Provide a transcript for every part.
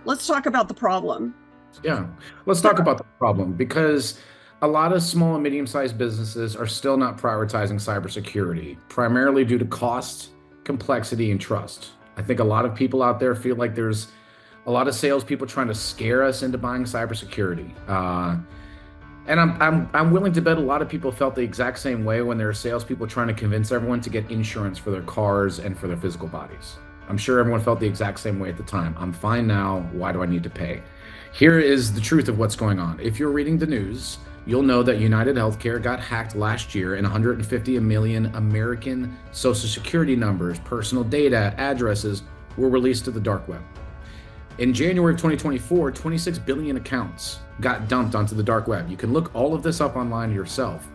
let's talk about the problem. Yeah, let's talk about the problem, because a lot of small and medium-sized businesses are still not prioritizing cybersecurity, primarily due to cost, complexity, and trust. I think a lot of people out there feel like there's a lot of salespeople trying to scare us into buying cybersecurity. And I'm willing to bet a lot of people felt the exact same way when there are salespeople trying to convince everyone to get insurance for their cars and for their physical bodies. I'm sure everyone felt the exact same way at the time. I'm fine now. Why do I need to pay? Here is the truth of what's going on. If you're reading the news, you'll know that United Healthcare got hacked last year, and 150 million American Social Security numbers, personal data, addresses were released to the dark web. In January of 2024, 26 billion accounts got dumped onto the dark web. You can look all of this up online yourself.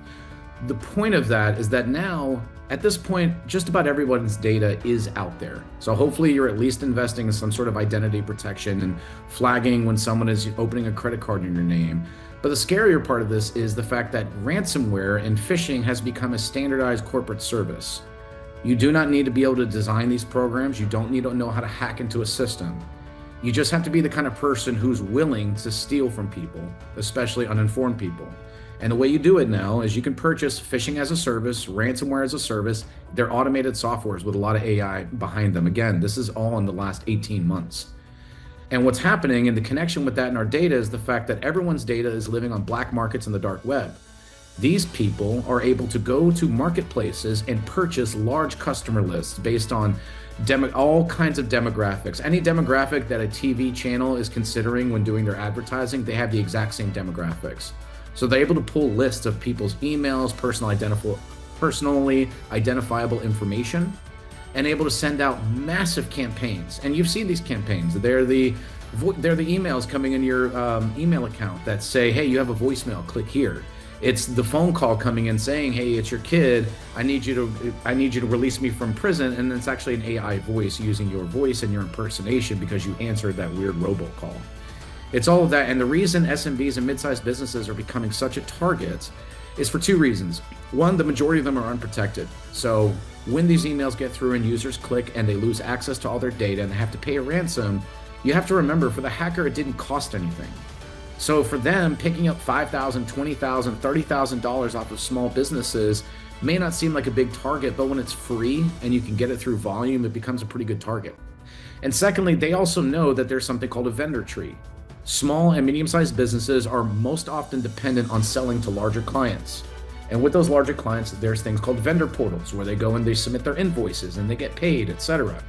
The point of that is that now, at this point, just about everyone's data is out there. So hopefully you're at least investing in some sort of identity protection and flagging when someone is opening a credit card in your name. But the scarier part of this is the fact that ransomware and phishing has become a standardized corporate service. You do not need to be able to design these programs. You don't need to know how to hack into a system. You just have to be the kind of person who's willing to steal from people, especially uninformed people. And the way you do it now is you can purchase phishing as a service, ransomware as a service. They're automated softwares with a lot of AI behind them. Again, this is all in the last 18 months. And what's happening in the connection with that in our data is the fact that everyone's data is living on black markets in the dark web. These people are able to go to marketplaces and purchase large customer lists based on all kinds of demographics. Any demographic that a TV channel is considering when doing their advertising, they have the exact same demographics. So they're able to pull lists of people's emails, personally identifiable information, and able to send out massive campaigns. And you've seen these campaigns. They're the emails coming in your email account that say, hey, you have a voicemail, click here. It's the phone call coming in saying, hey, it's your kid. I need you to release me from prison. And it's actually an AI voice using your voice and your impersonation because you answered that weird robocall. It's all of that. And the reason SMBs and mid-sized businesses are becoming such a target is for two reasons. One, the majority of them are unprotected. So when these emails get through and users click and they lose access to all their data and they have to pay a ransom, you have to remember, for the hacker, it didn't cost anything. So for them, picking up $5,000, $20,000, $30,000 off of small businesses may not seem like a big target, but when it's free and you can get it through volume, it becomes a pretty good target. And secondly, they also know that there's something called a vendor tree. Small and medium-sized businesses are most often dependent on selling to larger clients. And with those larger clients, there's things called vendor portals where they go and they submit their invoices and they get paid, etc.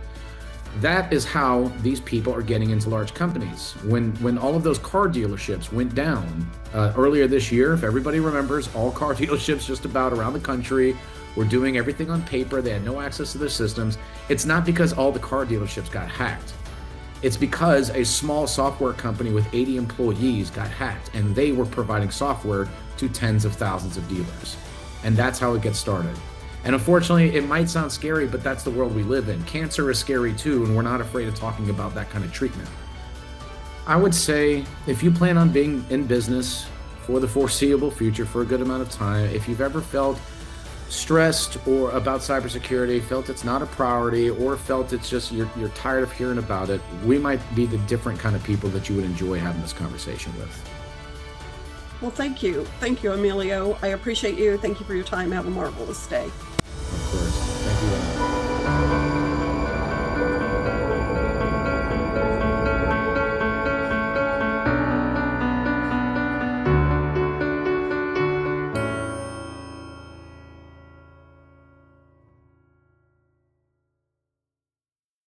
That is how these people are getting into large companies. When all of those car dealerships went down earlier this year, if everybody remembers, all car dealerships just about around the country were doing everything on paper. They had no access to their systems. It's not because all the car dealerships got hacked. It's because a small software company with 80 employees got hacked and they were providing software to tens of thousands of dealers. And that's how it gets started. And unfortunately, it might sound scary, but that's the world we live in. Cancer is scary too, and we're not afraid of talking about that kind of treatment. I would say if you plan on being in business for the foreseeable future for a good amount of time, if you've ever felt stressed or about cybersecurity, felt it's not a priority, or felt it's just you're tired of hearing about it, we might be the different kind of people that you would enjoy having this conversation with. Well, thank you. Thank you, Emilio. I appreciate you. Thank you for your time. Have a marvelous day.